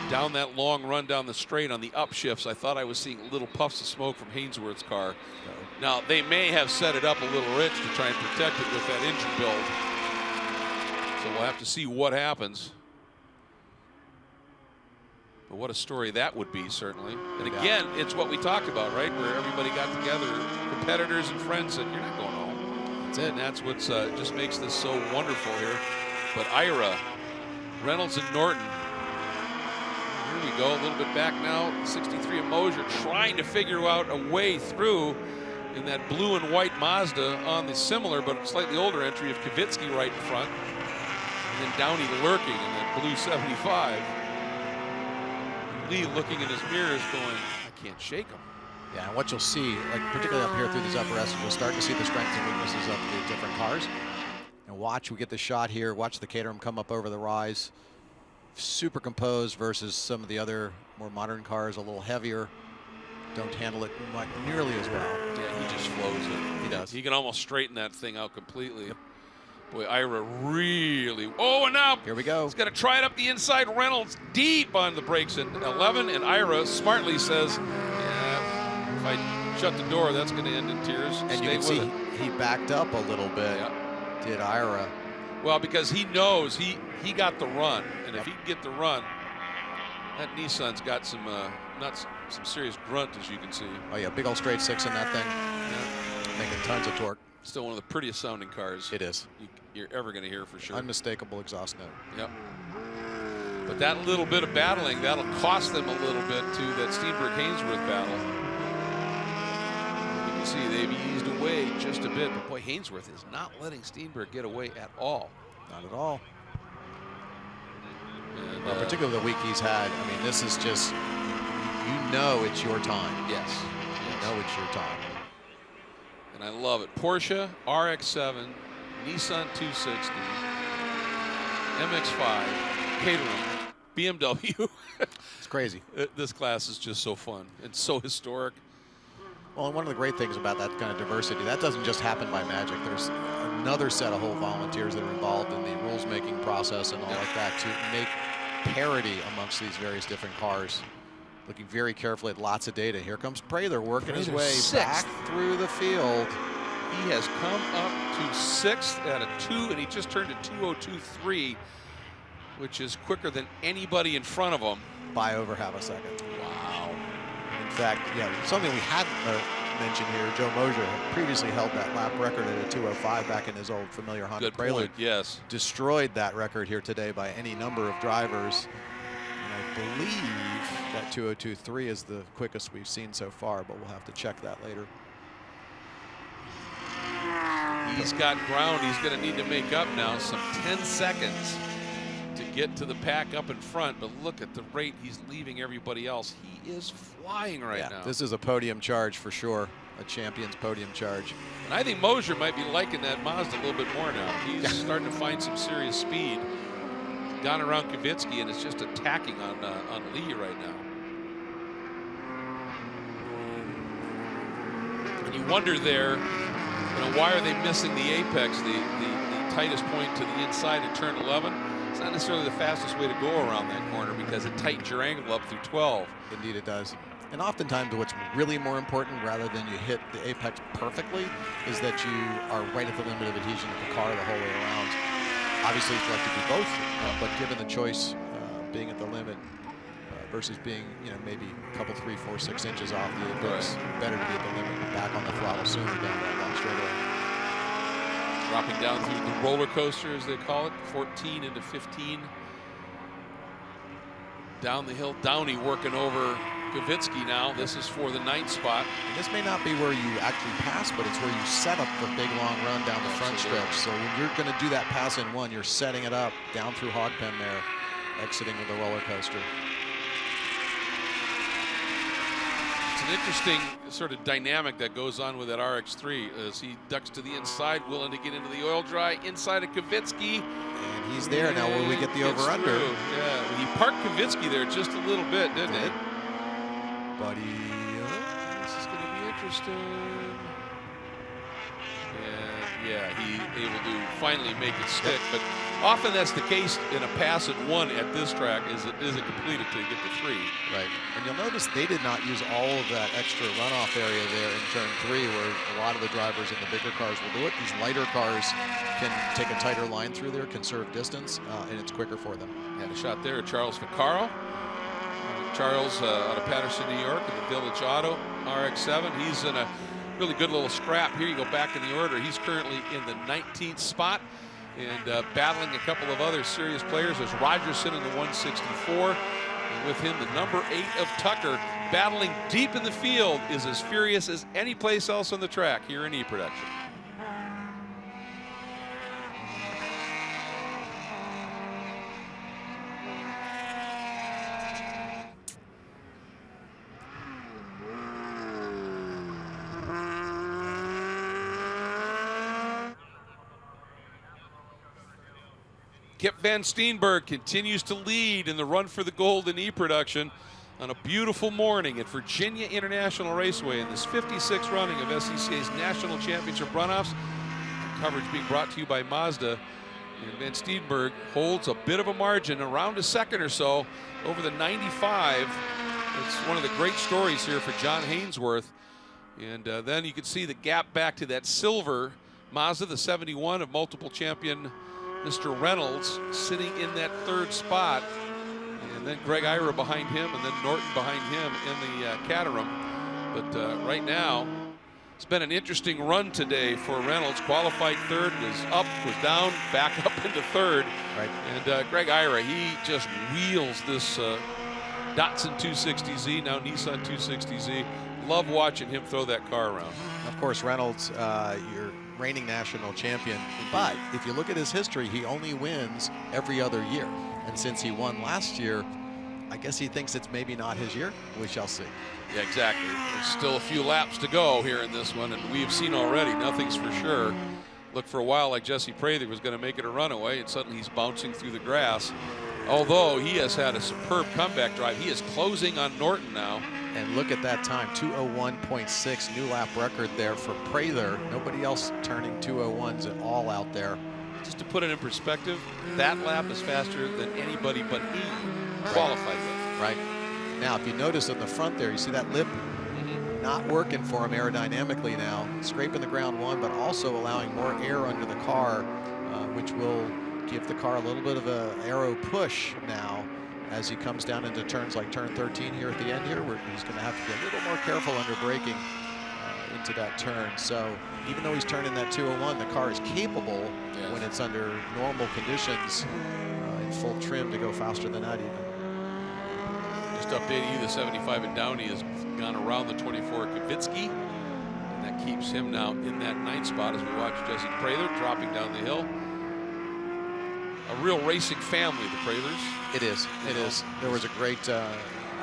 down that long run down the straight on the upshifts. I thought I was seeing little puffs of smoke from Hainsworth's car. Now, they may have set it up a little rich to try and protect it with that engine build. So we'll have to see what happens. But what a story that would be, certainly. And again, it's what we talked about, right? Where everybody got together, competitors and friends said, you're not going home. That's it. And that's what just makes this so wonderful here. But Ira, Reynolds and Norton. Here we go, a little bit back now. 63 of Mosier trying to figure out a way through in that blue and white Mazda on the similar but slightly older entry of Kavitsky right in front. And then Downey lurking in that blue 75. Lee looking in his mirrors going, I can't shake him. Yeah, and what you'll see, like particularly up here through these upper S's, you'll start to see the strengths and weaknesses of the different cars. And watch, we get the shot here. Watch the Caterham come up over the rise. Super composed versus some of the other more modern cars, a little heavier. don't handle it nearly as well. Yeah, he just flows it. He does. He can almost straighten that thing out completely. Yep. Boy, Ira really. Oh, and now here we go. He's got to try it up the inside. Reynolds deep on the brakes at 11, and Ira smartly says, "Yeah, if I shut the door, that's going to end in tears." And Stay you can see it. he backed up a little bit. Yep. Did Ira? Well, because he knows he got the run, and if he can get the run, that Nissan's got some some serious grunt, as you can see. Oh yeah, big old straight six in that thing. Yeah. Making tons of torque. Still one of the prettiest sounding cars. It is. You're ever going to hear for sure. Unmistakable exhaust note. Yep. But that little bit of battling, that'll cost them a little bit to that Steenberg-Hainsworth battle. You can see they've eased away just a bit, but boy, Hainsworth is not letting Steenberg get away at all. Not at all. And, well, particularly the week he's had. I mean, this is just, you know it's your time. Yes. You know it's your time. And I love it. Porsche, RX-7, Nissan 260, MX-5, catering, BMW. It's crazy. This class is just so fun and so historic. Well, and one of the great things about that kind of diversity, that doesn't just happen by magic. There's another set of whole volunteers that are involved in the rules-making process and all like that to make parity amongst these various different cars. Looking very carefully at lots of data. Here comes Prather working his way back through the field. He has come up to 6th at a 2, and he just turned a 2:02.3, which is quicker than anybody in front of him. By over half a second. Wow. In fact, yeah, something we hadn't mentioned here, Joe Mosier previously held that lap record at a 2:05 back in his old familiar Honda Prelude. Good point, yes. Destroyed that record here today by any number of drivers. And I believe that 2:02.3 is the quickest we've seen so far, but we'll have to check that later. He's got ground he's going to need to make up now, some 10 seconds to get to the pack up in front, but look at the rate he's leaving everybody else. He is flying right now. This is a podium charge for sure, a champion's podium charge. And I think Mosier might be liking that Mazda a little bit more now. He's starting to find some serious speed. Gone around Kavitsky and is just attacking on Lee right now. And you wonder there, why are they missing the apex, the tightest point to the inside of turn 11? It's not necessarily the fastest way to go around that corner because it tightens your angle up through 12. Indeed it does. And oftentimes what's really more important, rather than you hit the apex perfectly, is that you are right at the limit of adhesion of the car the whole way around. Obviously you'd like to do both, but given the choice, being at the limit versus being, maybe a couple, 3, 4, 6 inches off the apex, better to be at the limit and back on the throttle sooner down that long straightaway. Dropping down through the roller coaster, as they call it, 14 into 15. Down the hill, Downey working over Kavitsky now. This is for the 9th spot. And this may not be where you actually pass, but it's where you set up the big long run down the front stretch. So when you're going to do that pass in one, you're setting it up down through Hogpen there, exiting with the roller coaster. It's an interesting sort of dynamic that goes on with that RX-3 as he ducks to the inside, willing to get into the oil dry inside of Kavitsky. And he's there now where we get the over-under. Yeah, well, he parked Kavitsky there just a little bit, didn't he? Buddy. This is going to be interesting. And yeah, he able to finally make it stick. But often that's the case in a pass at 1 at this track is it isn't completed till you get to 3. Right. And you'll notice they did not use all of that extra runoff area there in turn 3 where a lot of the drivers in the bigger cars will do it. These lighter cars can take a tighter line through there, conserve distance, and it's quicker for them. Had a shot there, Charles Vaccaro. Charles out of Patterson, New York, in the Village Auto RX-7. He's in a really good little scrap. Here you go back in the order. He's currently in the 19th spot and battling a couple of other serious players. There's Rogerson in the 164. And with him, the number 8 of Tucker, battling deep in the field, is as furious as any place else on the track here in E-Production. Kip Van Steenberg continues to lead in the run for the gold in E-Production. on a beautiful morning at Virginia International Raceway in this 56th running of SCCA's National Championship Runoffs. Coverage being brought to you by Mazda. And Van Steenberg holds a bit of a margin, around a second or so, over the 95. It's one of the great stories here for John Hainsworth. And then you can see the gap back to that silver Mazda, the 71 of multiple champion Mr. Reynolds, sitting in that third spot. And then Greg Ira behind him, and then Norton behind him in the Caterham. But right now, it's been an interesting run today for Reynolds. Qualified third, was up, was down, back up into third. Right. And Greg Ira, he just wheels this Datsun 260Z, now Nissan 260Z. Love watching him throw that car around. Of course, Reynolds, your reigning national champion. But if you look at his history, he only wins every other year. And since he won last year, I guess he thinks it's maybe not his year. We shall see. Yeah, exactly. There's still a few laps to go here in this one, and we've seen already, nothing's for sure. Looked for a while like Jesse Prather was going to make it a runaway, and suddenly he's bouncing through the grass. Although he has had a superb comeback drive. He is closing on Norton now. And look at that time, 2:01.6, new lap record there for Prather. Nobody else turning 2:01s at all out there. Just to put it in perspective, that lap is faster than anybody but he qualified with. Right. Now, if you notice in the front there, you see that lip not working for him aerodynamically now, scraping the ground one, but also allowing more air under the car, which will give the car a little bit of a aero push now as he comes down into turns like turn 13 here at the end here, where he's going to have to be a little more careful under braking into that turn. So even though he's turning that 201, the car is capable when it's under normal conditions in full trim to go faster than that even. Just updating you, the 75 at Downey has gone around the 24 Kvitsky, and that keeps him now in that 9th spot as we watch Jesse Prather dropping down the hill. A real racing family, the Prathers. It is. It is. There was a great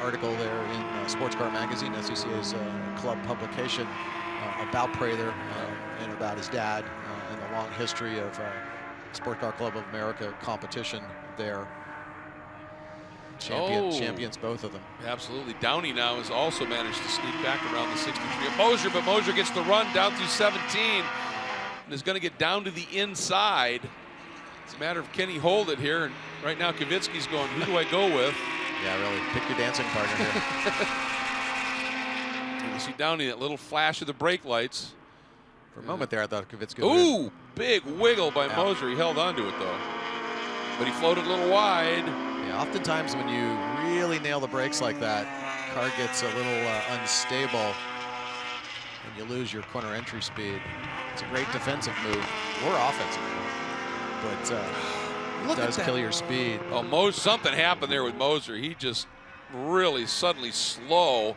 article there in Sports Car Magazine, SCCA's club publication, about Prather and about his dad and the long history of Sports Car Club of America competition there. Champions, both of them. Absolutely. Downey now has also managed to sneak back around the 63 of Mosier, but Mosier gets the run down through 17 and is going to get down to the inside. It's a matter of can he hold it here, and right now Kvitsky's going, who do I go with? Yeah, really. Pick your dancing partner here. And you see Downey, that little flash of the brake lights. For a moment there, I thought Kvitsky Ooh, big wiggle by Mosier. He held on to it, though. But he floated a little wide. Yeah, oftentimes when you really nail the brakes like that, car gets a little unstable and you lose your corner entry speed. It's a great defensive move or offensive move, but it does kill your speed. Oh, something happened there with Mosier. He just really suddenly slow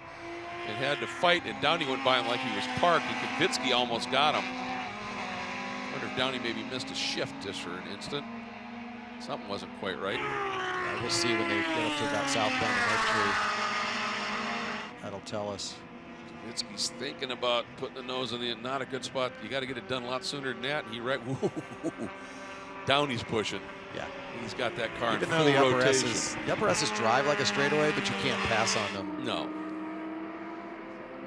and had to fight, and Downey went by him like he was parked, and Kvitsky almost got him. I wonder if Downey maybe missed a shift just for an instant. Something wasn't quite right. Yeah, we'll see when they get up to that southbound of Oak Tree. That'll tell us. Kvitsky's thinking about putting the nose in the not a good spot. You got to get it done a lot sooner than that. He right. Downey's pushing. Yeah, he's got that car even in though full the rotation. upper S's drive like a straightaway, but you can't pass on them. No.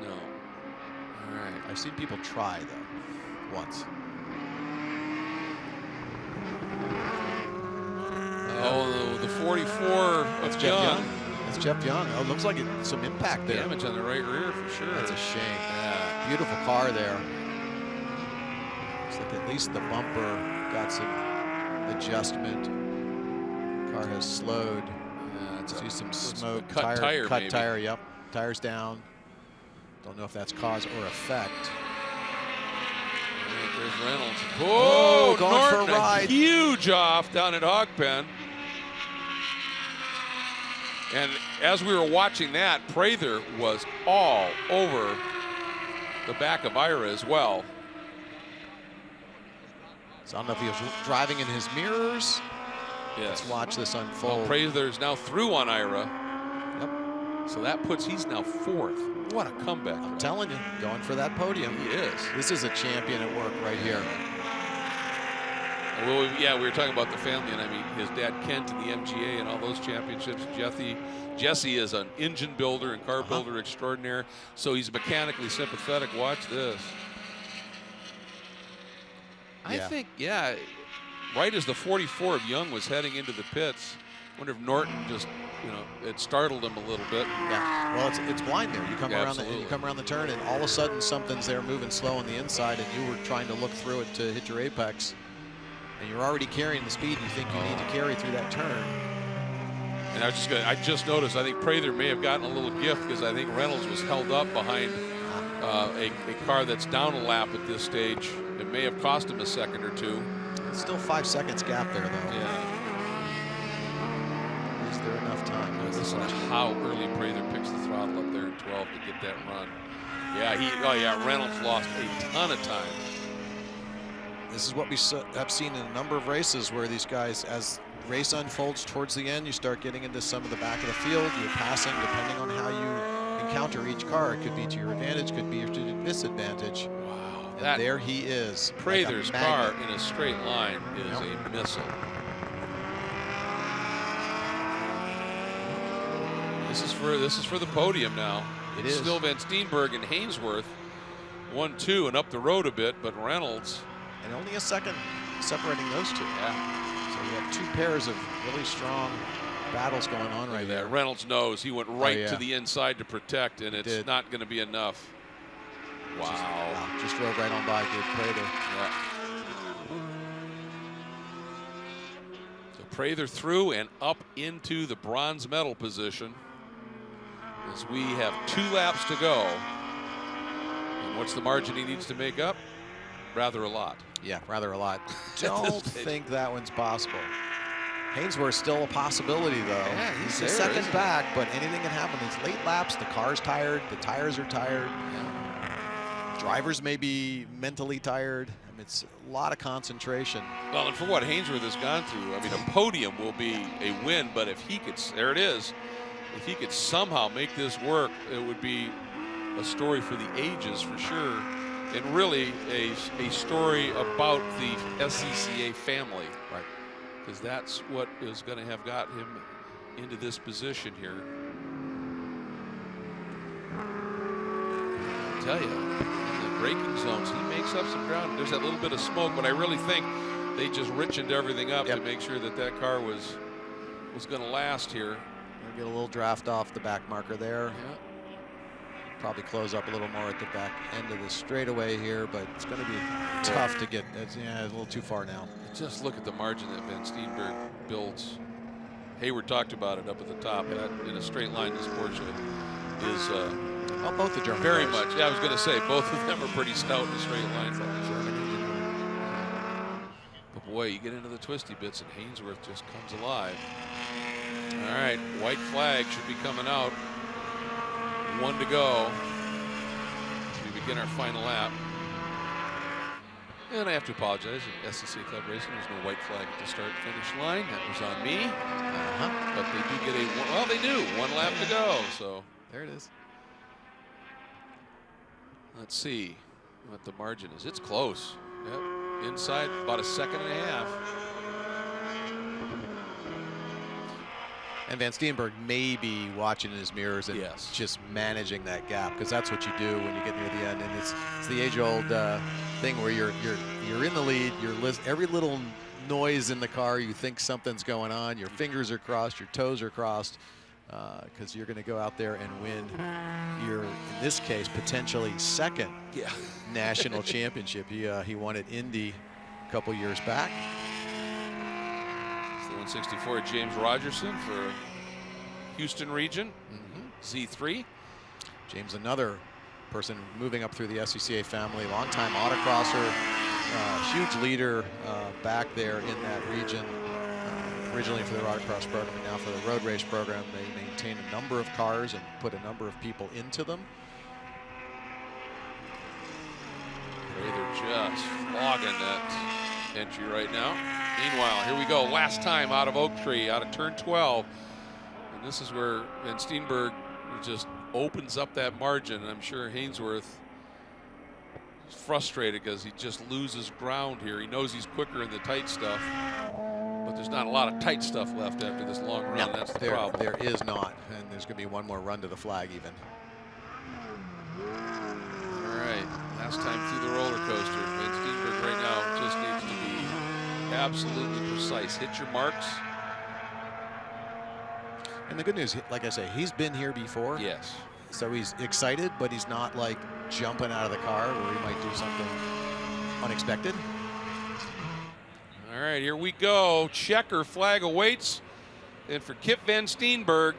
No. All right. I've seen people try though, once. Oh, the 44 of Jeff Young. That's Jeff Young. Oh, looks like some impact there. Damage on the right rear for sure. That's a shame. Yeah. Beautiful car there. Looks like at least the bumper got some adjustment. Car has slowed. Yeah, See some smoke. Cut tire, cut maybe. tire. Yep. Tire's down. Don't know if that's cause or effect. Right, there's Reynolds. Whoa, going Norton, for a ride. Huge off down at Hogpen. And as we were watching that, Prather was all over the back of Ira as well. So I don't know if he was driving in his mirrors. Yes. Let's watch this unfold. Well, Prather's now through on Ira. Yep. So that puts, he's now 4th. What a comeback. I'm telling you, going for that podium. He is. This is a champion at work right here. Well, yeah, we were talking about the family, and I mean his dad Kent in the MGA and all those championships. Jesse is an engine builder and car builder extraordinaire, so he's mechanically sympathetic. Watch this. I think, yeah, right as the 44 of Young was heading into the pits, I wonder if Norton just, it startled him a little bit. Yeah. Well, it's blind there. You come around you come around the turn, and all of a sudden something's there moving slow on the inside, and you were trying to look through it to hit your apex, and you're already carrying the speed you think you need to carry through that turn. And I just noticed, I think Prather may have gotten a little gift because I think Reynolds was held up behind a car that's down a lap at this stage. It may have cost him a second or two. It's still 5 seconds gap there, though. Yeah. Is there enough time? Listen to how early Prather picks the throttle up there in 12 to get that run. Yeah, Reynolds lost a ton of time. This is what we have seen in a number of races where these guys, as race unfolds towards the end, you start getting into some of the back of the field. You're passing depending on how you encounter each car. It could be to your advantage, could be to your disadvantage. Wow. And there he is. Prather's car in a straight line is a missile. This is for the podium now. It It's is. still Van Steenberg and Hainsworth. 1-2 and up the road a bit, but Reynolds. And only a second separating those two. Yeah. So we have 2 pairs of really strong battles going on right there. Reynolds knows he went right to the inside to protect, and it's not going to be enough. Wow. Just drove right on by good Prather. Yeah. So Prather through and up into the bronze medal position as we have 2 laps to go. And what's the margin he needs to make up? Rather a lot. Yeah, rather a lot. Don't think that one's possible. Hainsworth's still a possibility, though. Yeah, he's there, a second isn't he? back, but anything can happen. It's late laps, the car's tired, the tires are tired. Drivers may be mentally tired. I mean, it's a lot of concentration. Well, and for what Hainsworth has gone through, I mean, a podium will be a win, but if he could, there it is, if he could somehow make this work, it would be a story for the ages for sure, and really a story about the SCCA family. Right. Because that's what is going to have got him into this position here. I tell you, in the braking zones, he makes up some ground. There's that little bit of smoke, but I really think they just richened everything up to make sure that that car was going to last here. We'll get a little draft off the back marker there. Yeah. Probably close up a little more at the back end of the straightaway here, but it's going to be tough to get. Yeah, a little too far now. Just look at the margin that Van Steenberg builds. Hayward talked about it up at the top. That in a straight line, this Porsche is well, both the German very cars. much. Yeah, I was going to say both of them are pretty stout in a straight line. But boy, you get into the twisty bits, and Hainsworth just comes alive. All right, white flag should be coming out. 1 to go. We begin our final lap. And I have to apologize. In SCCA Club Racing, there's no white flag at the start-finish line. That was on me. But they do get they do. 1 lap to go. So there it is. Let's see what the margin is. It's close. Yep. Inside about 1.5 seconds. And Van Steenberg may be watching in his mirrors and just managing that gap, because that's what you do when you get near the end. And it's the age-old thing where you're in the lead. Every little noise in the car, you think something's going on. Your fingers are crossed, your toes are crossed, because you're going to go out there and win your, in this case, potentially second national championship. He won at Indy a couple years back. 164 James Rogerson for Houston region. Z3. James, another person moving up through the SCCA family, longtime autocrosser, huge leader back there in that region. Originally for the autocross program and now for the road race program. They maintain a number of cars and put a number of people into them. They're just flogging that entry right now. Meanwhile, here we go. Last time out of Oak Tree, out of turn 12. And this is where Van Steenberg just opens up that margin. I'm sure Hainsworth He's frustrated because he just loses ground here. He knows he's quicker in the tight stuff, but there's not a lot of tight stuff left after this long run. No, that's the there, problem. there is not, and there's going to be one more run to the flag even. All right, last time through the roller coaster. Ben Steenberg right now just needs to be absolutely precise. Hit your marks. And the good news, like I say, he's been here before. Yes. So he's excited, but he's not like jumping out of the car where he might do something unexpected. All right, here we go. Checker flag awaits. And for Kip Van Steenberg,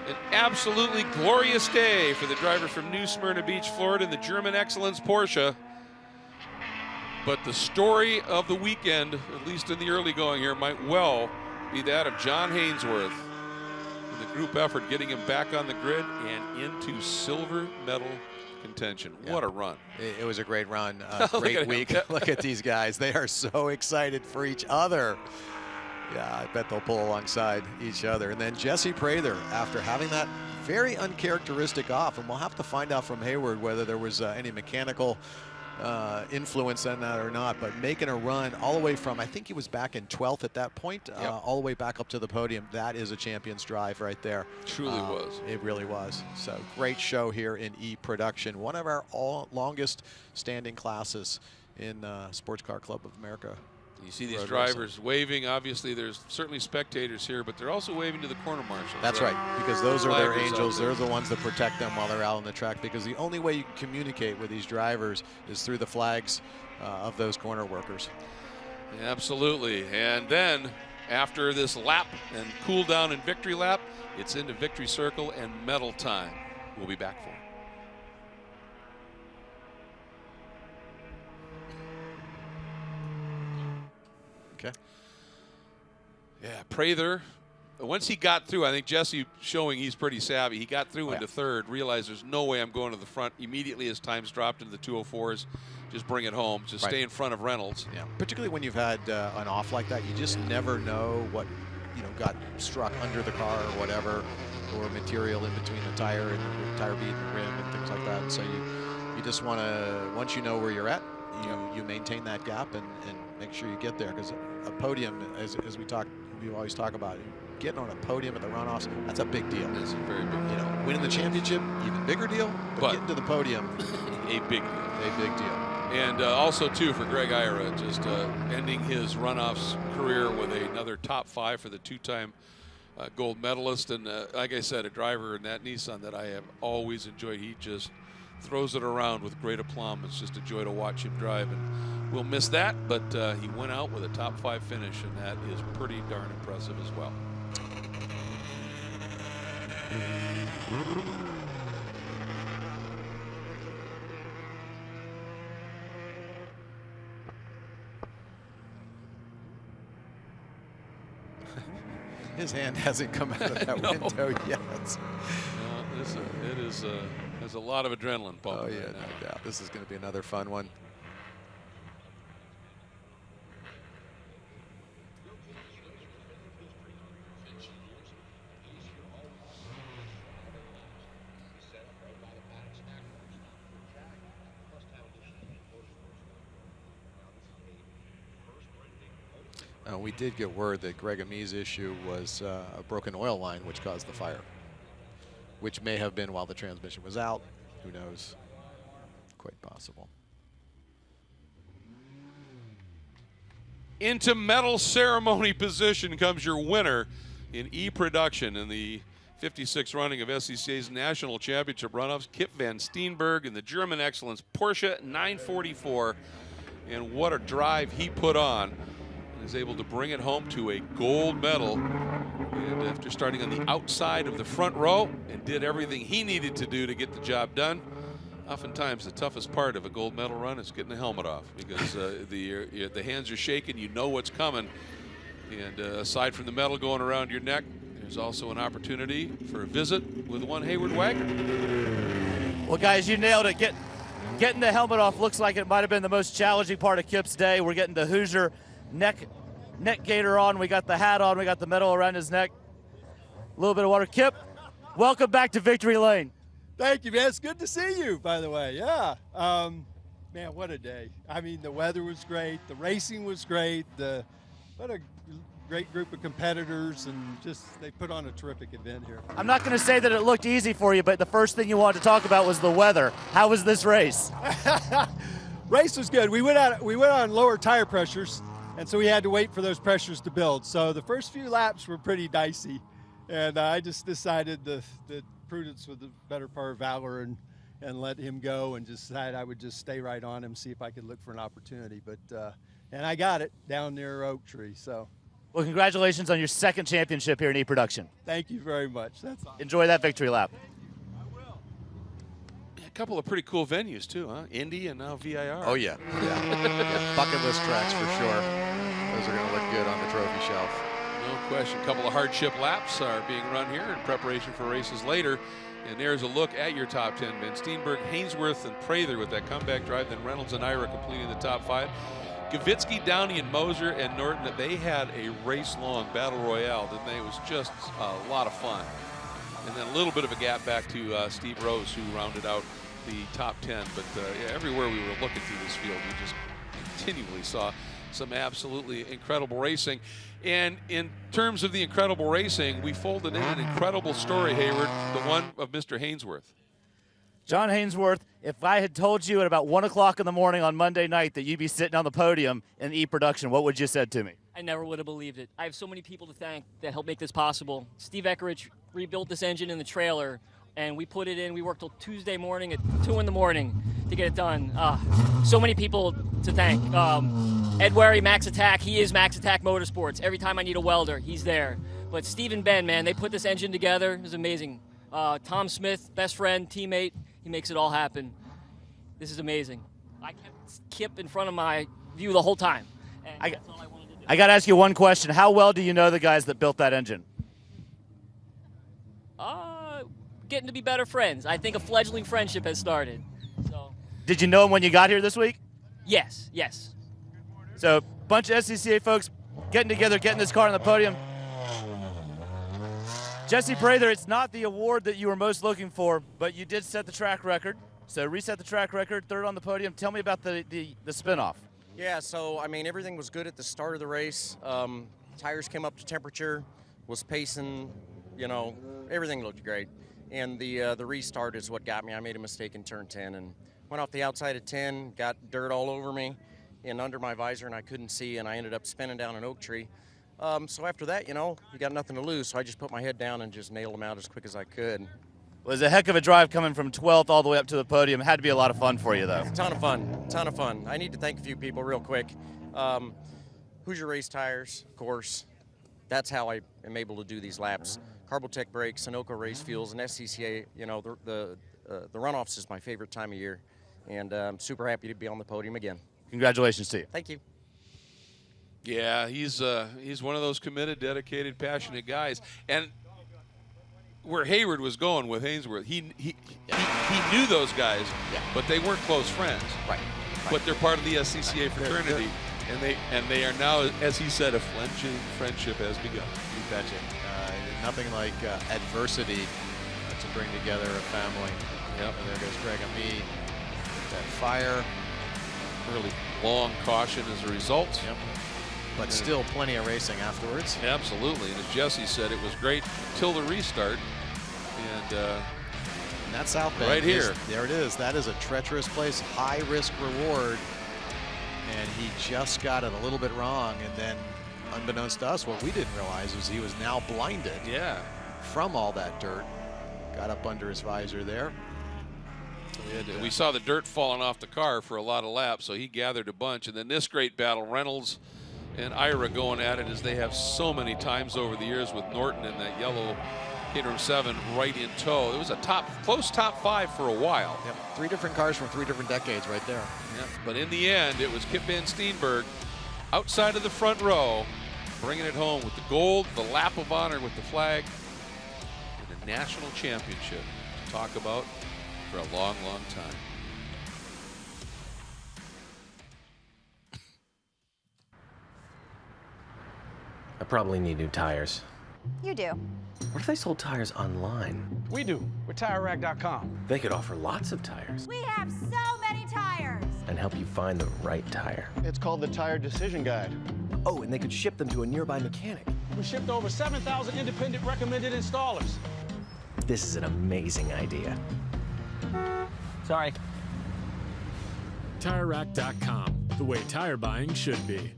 an absolutely glorious day for the driver from New Smyrna Beach, Florida, in the German Excellence Porsche. But the story of the weekend, at least in the early going here, might well be that of John Hainsworth. In the group effort, getting him back on the grid and into silver medal contention. Yeah. What a run. It was a great run, Look great at week. him. Look at these guys. They are so excited for each other. Yeah, I bet they'll pull alongside each other. And then Jesse Prather, after having that very uncharacteristic off, and we'll have to find out from Hayward whether there was any mechanical influence on that or not, but making a run all the way from, I think he was back in 12th at that point, all the way back up to the podium. That is a champion's drive right there. Truly was. It really was. So great show here in E-Production. One of our longest standing classes in Sports Car Club of America. You see these road drivers racing. waving. Obviously, there's certainly spectators here, but they're also waving to the corner marshals. That's right, because those are their Flaggers out angels. there. They're the ones that protect them while they're out on the track, because the only way you can communicate with these drivers is through the flags of those corner workers. Absolutely. And then after this lap and cool down and victory lap, it's into victory circle and medal time. We'll be back for it. Okay. Yeah, Prather, once he got through, I think Jesse showing he's pretty savvy. He got through Oh, into third, realized there's no way I'm going to the front. Immediately his times dropped into the 204s. Just bring it home. Just Right. stay in front of Reynolds. Yeah, particularly when you've had an off like that, you just never know what got struck under the car or whatever, or material in between the tire and the tire bead and the rim and things like that. And so you just want to, once you know where you're at, you maintain that gap and make sure you get there, because a podium, as we always talk about, getting on a podium at the runoffs, that's a big deal. It's a very big deal. You know, winning the championship, even bigger deal, but getting to the podium, a big deal. a big deal. And also, too, for Greg Ira, just ending his runoffs career with another top 5 for the 2-time gold medalist. And like I said, a driver in that Nissan that I have always enjoyed. He just throws it around with great aplomb. It's just a joy to watch him drive. And we'll miss that, but he went out with a top 5 finish, and that is pretty darn impressive as well. His hand hasn't come out of that No. window yet. It is there's a lot of adrenaline pumping. Oh, yeah, right now. no doubt. This is going to be another fun one. We did get word that Greg Amy's issue was a broken oil line, which caused the fire, which may have been while the transmission was out. Who knows? Quite possible. Into medal ceremony position comes your winner in E-Production in the 56th running of SCCA's National Championship Runoffs, Kip Van Steenberg in the German Excellence Porsche 944. And what a drive he put on. And is able to bring it home to a gold medal. And after starting on the outside of the front row and did everything he needed to do to get the job done. Oftentimes the toughest part of a gold medal run is getting the helmet off, because the hands are shaking, you know what's coming. And aside from the medal going around your neck, there's also an opportunity for a visit with one Hayward Wagner. Well, guys, you nailed it. Getting the helmet off looks like it might have been the most challenging part of Kip's day. We're getting the Hoosier neck gaiter on. We got the hat on. We got the medal around his neck. A little bit of water. Kip, welcome back to Victory Lane. Thank you, man. It's good to see you, by the way. Yeah. Man, what a day. I mean, the weather was great. The racing was great. What a great group of competitors, and just they put on a terrific event here. I'm not going to say that it looked easy for you, but the first thing you wanted to talk about was the weather. How was this race? Race was good. We went on lower tire pressures, and so we had to wait for those pressures to build. So the first few laps were pretty dicey, and I just decided that prudence was the better part of valor, and let him go, and just decided I would just stay right on him, see if I could look for an opportunity. But and I got it down near Oak Tree. So. Well, congratulations on your second championship here in E-Production. Thank you very much. That's awesome. Enjoy that victory lap. A couple of pretty cool venues too, huh? Indy and now VIR. Oh yeah, yeah. Bucket list tracks for sure. Those are going to look good on the trophy shelf. No question. A couple of hardship laps are being run here in preparation for races later. And there's a look at your top 10. Van Steenberg, Hainsworth, and Prather with that comeback drive. Then Reynolds and Ira completing the top 5. Gavitsky, Downey, and Moser and Norton, they had a race-long battle royale, didn't they? It was just a lot of fun. And then a little bit of a gap back to Steve Rose, who rounded out the top 10. But yeah, everywhere we were looking through this field, we just continually saw some absolutely incredible racing. And in terms of the incredible racing, we folded in an incredible story, Hayward, the one of Mr. Hainsworth. John Hainsworth, if I had told you at about 1 o'clock in the morning on Monday night that you'd be sitting on the podium in E-Production, what would you have said to me? I never would have believed it. I have so many people to thank that helped make this possible. Steve Eckerich rebuilt this engine in the trailer, and we put it in. We worked till Tuesday morning at 2 in the morning to get it done. So many people to thank. Ed Wary, Max Attack, he is Max Attack Motorsports. Every time I need a welder, he's there. But Steve and Ben, man, they put this engine together. It was amazing. Tom Smith, best friend, teammate, he makes it all happen. This is amazing. I kept Kip in front of my view the whole time. And that's all I wanted to do. I got to ask you one question. How well do you know the guys that built that engine? Getting to be better friends. I think a fledgling friendship has started. So. Did you know them when you got here this week? Yes, yes. So a bunch of SCCA folks getting together, getting this car on the podium. Jesse Prather, it's not the award that you were most looking for, but you did set the track record. So reset the track record, third on the podium. Tell me about the spin-off. Yeah, so, I mean, everything was good at the start of the race. Tires came up to temperature, was pacing, you know, everything looked great. And the restart is what got me. I made a mistake in turn 10 and went off the outside of 10, got dirt all over me and under my visor, and I couldn't see, and I ended up spinning down an oak tree. So after that, you know, you got nothing to lose, so I just put my head down and just nailed them out as quick as I could. Well, it was a heck of a drive coming from 12th all the way up to the podium. It had to be a lot of fun for you, though. A ton of fun, ton of fun. I need to thank a few people real quick. Hoosier Race Tires, of course. That's how I am able to do these laps. Carbotech Brakes, Sunoco Race Fuels, and SCCA. You know, the Runoffs is my favorite time of year, and I'm super happy to be on the podium again. Congratulations to you. Thank you. Yeah, he's one of those committed, dedicated, passionate guys. And where Hayward was going with Hainsworth, he knew those guys, but they weren't close friends. Right. But they're part of the SCCA fraternity, and they are now, as he said, a fledgling friendship has begun. You betcha. Nothing like adversity to bring together a family. Yep. And there goes Greg and me. That fire. Really long caution as a result. Yep. But still plenty of racing afterwards. Absolutely. And as Jesse said, it was great till the restart. And that's South Bend. Right here. There it is. That is a treacherous place. High risk reward. And he just got it a little bit wrong. And then, unbeknownst to us, what we didn't realize was he was now blinded. Yeah. From all that dirt. Got up under his visor there. And we saw the dirt falling off the car for a lot of laps, so he gathered a bunch. And then this great battle, Reynolds and Ira going at it as they have so many times over the years with Norton and that yellow Caterham 7 right in tow. It was a close top 5 for a while. Yep. 3 different cars from 3 different decades right there. Yep. But in the end, it was Kip Van Steenberg outside of the front row, bringing it home with the gold, the lap of honor with the flag, and a national championship to talk about for a long, long time. I probably need new tires. You do. What if they sold tires online? We do. We're TireRack.com. They could offer lots of tires. We have so many tires. And and help you find the right tire. It's called the Tire Decision Guide. Oh, and they could ship them to a nearby mechanic. We shipped over 7,000 independent recommended installers. This is an amazing idea. Sorry. TireRack.com, the way tire buying should be.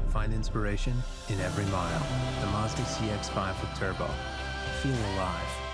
Find inspiration in every mile. The Mazda CX-5 with turbo. Feel alive.